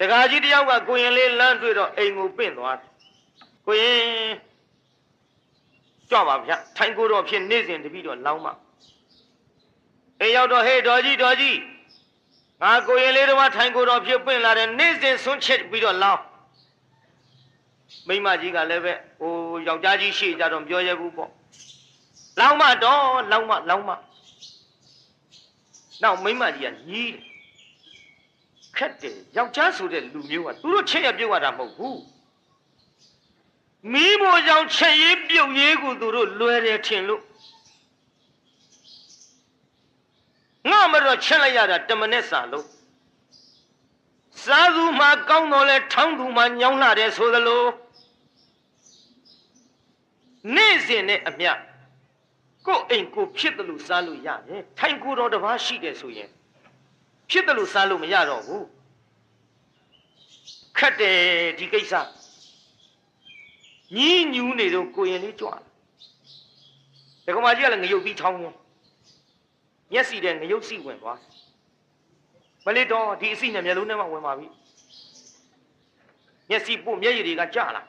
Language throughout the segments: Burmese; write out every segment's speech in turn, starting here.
တကားကြီးတယောက်ကကိုရင်လေးလမ်းတွေ့တော့အိမ်ကိုပင့်သွားတယ်ကိုရင်ကြွပါဗျထိုင်ကိုတော့ဖြစ်နေစဉ်တပြီးတော့လောင်းမအိမ်ရောက်တော့ဟေးတော်ကြီးငါကိုရင်လေးတော့ထိုင်ကိုတော့ဖြစ်ပင့်လာတယ်နေစဉ်ဆွန့်ချက်ပြီးတော့လောင်းမိမကြီးကလည်းပဲဟိုယောက်ျားကြီးရှေ့ကြတော့ပြောရဘူးပေါ့လောင်းမတော့လောင်းမနောက်မိမကြီးကညီးတယ်ခက်တယ်ယောက်ျားဆိုတဲ့လူမျိုးကသူတို့ချက်ရပြုတ်ရတာမဟုတ်ဘူးမိမိုးကြောင့်ချက်ရေးပြုတ်ရေးကိုသူတို့လွယ်တယ်ထင်လို့ငါမတော့ချက်လိုက်ရတာတမနဲ့စာလို့စားသူမှကောင်းတော့လဲထောင်းသူမှညောင်းလာတယ်ဆိုသလိုနေ့စဉ်နဲ့အမျှကိုအိမ်ကိုဖြစ်တယ်လို့စားလို့ရတယ်ထိုင်ကိုတော့တပားရှိတယ်ဆိုရင်ဖြစ်တယ်လို့စားလို့မရတော့ဘူးခက်တယ်ဒီကိစ္စညီးညူးနေတော့ကိုရင်လေးကြွလာဒကမာကြီးကလည်းငရုတ်ပြီးထောင်းရောမျက်စီတဲ့ငရုတ်စီဝင်သွားမလေးတော့ဒီအစီနဲ့မျက်လုံးထဲမှာဝင်ပါပြီမျက်စိပို့မျက်ရည်တွေကကြာလာ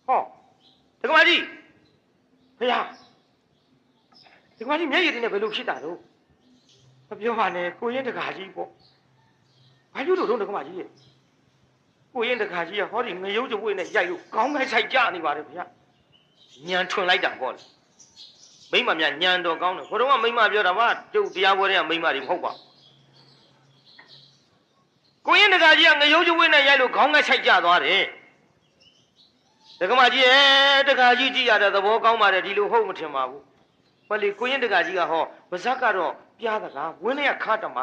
ဟောဒကမာကြီးဖေဟာဒကမာကြီးမျက်ရည်တွေနဲ့ဘယ်လိုဖြစ်တာတော့မပြောပါနဲ့ကိုရင်တကာကြီးပေါ့ဘာလို့တော့ဒကမာကြီးရဲ့ကိုရင်တကာကြီးကဟောဒီငရုတ်ကြွေးနဲ့ရိုက်လို့ခေါင်းကိုက်ဆိုင်ကြနေပါတယ်ဖေဟာညံထွင်လိုက်တာပေါ့လေမိမများညံတော်ကောင်းတယ်ဘုရားကမိမပြောတာပါကျုပ်တရားပွဲတွေကမိမတွေမဟုတ်ပါကိုရင်တကာကြီးကငရုတ်ကြွေးနဲ့ရိုက်လို့ခေါင်းကိုက်ဆိုင်ကြသွားတယ်ဒကမာကြီးရဲ့တကာကြီးကြည့်ရတဲ့သဘောကောင်းပါတယ်ဒီလိုဟုတ်မထင်ပါဘူးဘာလေကိုရင်တကာကြီးကဟောဗဇက်ကတော့ပြားတကားဝင်းရခါတမ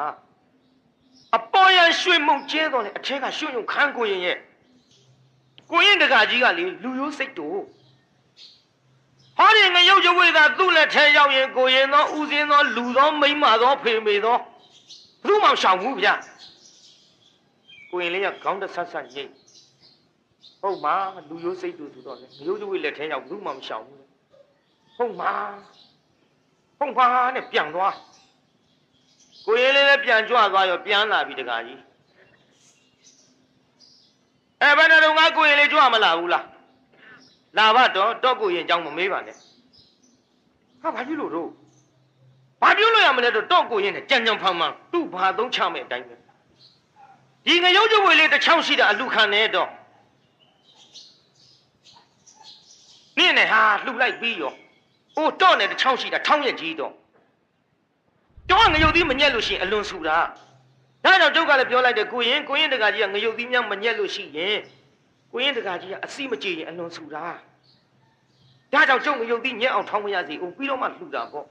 အပေါ်ရရွှေမုံကျဲတော်လေအထက်ကရွှွညုံခန်းကိုရင်ရဲ့ကိုရင်တကာကြီးကလေလူရိုးစိတ်တို့ဟောဒီငရုတ်ကြွေးကသူ့လက်ထဲရောက်ရင်ကိုရင်သောဦးစင်းသောလူသောမိမသောဖေမေသောဘုမှောင်ရှောင်ဘူးဗျကိုရင်လေးကခေါင်းတဆတ်ဆတ်ရိတ်ဟုတ်မှာလူရိုးစိတ်တို့ဆိုတော့လေငရုတ်ကြွေးလက်ထဲရောက်ဘုမှမရှောင်ဘူးဟုတ်မှာနဲ့ပြန်သွားကိုရင်လေးလည်းပြန်ကြွသွားရောပြန်လာပြီတကားကြီးဘယ်နဲ့တော့ငါကိုရင်လေးကြွမလာဘူးလားလာပါတော့ကိုရင်အကြောင်းမမေးပါနဲ့ဟာဘာဖြစ်လို့တော့ဘာပြောလို့ရမလဲတော့ကိုရင်နဲ့ကြံဖန်သူ့ဘာသုံးချမဲ့အတိုင်းပဲဒီငရုတ်ကြွေးလေးတစ်ချောင်းရှိတာအလူခံနေတော့နင်းနဲ့ဟာလှုပ်လိုက်ပြီးရောအိုးတော့နဲ့တစ်ချောင်းရှိတာထောင်းရကြီးတော့ငရုတ်သီးမညက်လို့ရှိရင်အလွန်ဆူတာဒါကြောင့်ကျုပ်ကလည်းပြောလိုက်တယ်ကိုရင်တကာကြီးကငရုတ်သီးများမညက်လို့ရှိရင်ကိုရင်တကာကြီးကအစီမကြေရင်အလွန်ဆူတာဒါကြောင့်ကျုပ်ငရုတ်သီးညက်အောင်ထောင်းမရစီဦးပြီးတော့မှလှူတာပေါ့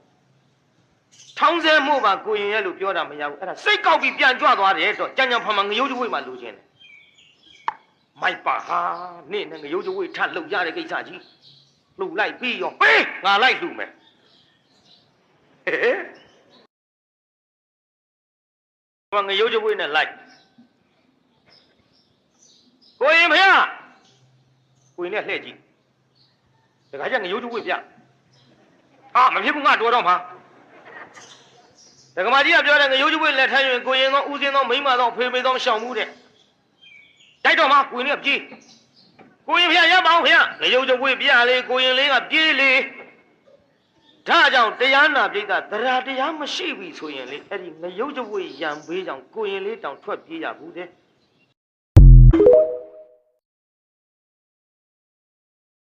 ထောင်းစဲမို့ပါကိုရင်ရဲ့လို့ပြောတာမရဘူးအဲ့ဒါစိတ်ကောက်ပြီးပြန်ကြွသွားတယ်တော့ကြံဖန်ငရုတ်ကြွေးမှလိုချင်တယ်မိုက်ပါဟာနင့်နဲ့ငရုတ်ကြွေးထလှုပ်ရတဲ့ကိစ္စကြီးလှူလိုက်ပြီးရောပေးငါလိုက်လှူမယ်ငရုတ်ကြွေးနဲ့လိုက်ကိုရင်ဖေကိုရင်နဲ့လှည့်ကြည့်တခါကျငရုတ်ကြွေးပြမဖြစ်ဘူးငါတော်တော့မှာဒကမာကြီးကပြောတယ်ငရုတ်ကြွေးလက်ထမ်းရင်ကိုရင်သောဦးစင်းသောမိမသောဖေမေသောရှောင်မှုတဲ့တိုက်တော့မှာကိုရင်ကပြေးကိုရင်ဖေရပါအောင်ဖေငရုတ်ကြွေးပြလေကိုရင်လေးကပြေးလေဒါကြောင့်တရားနာပိဋကသရတရားမရှိပြီဆိုရင်လေအဲ့ဒီငရုတ်ကြွေးရံပေးကြောင့်ကိုရင်လေးတောင်ထွက်ပြေးရဘူးတဲ့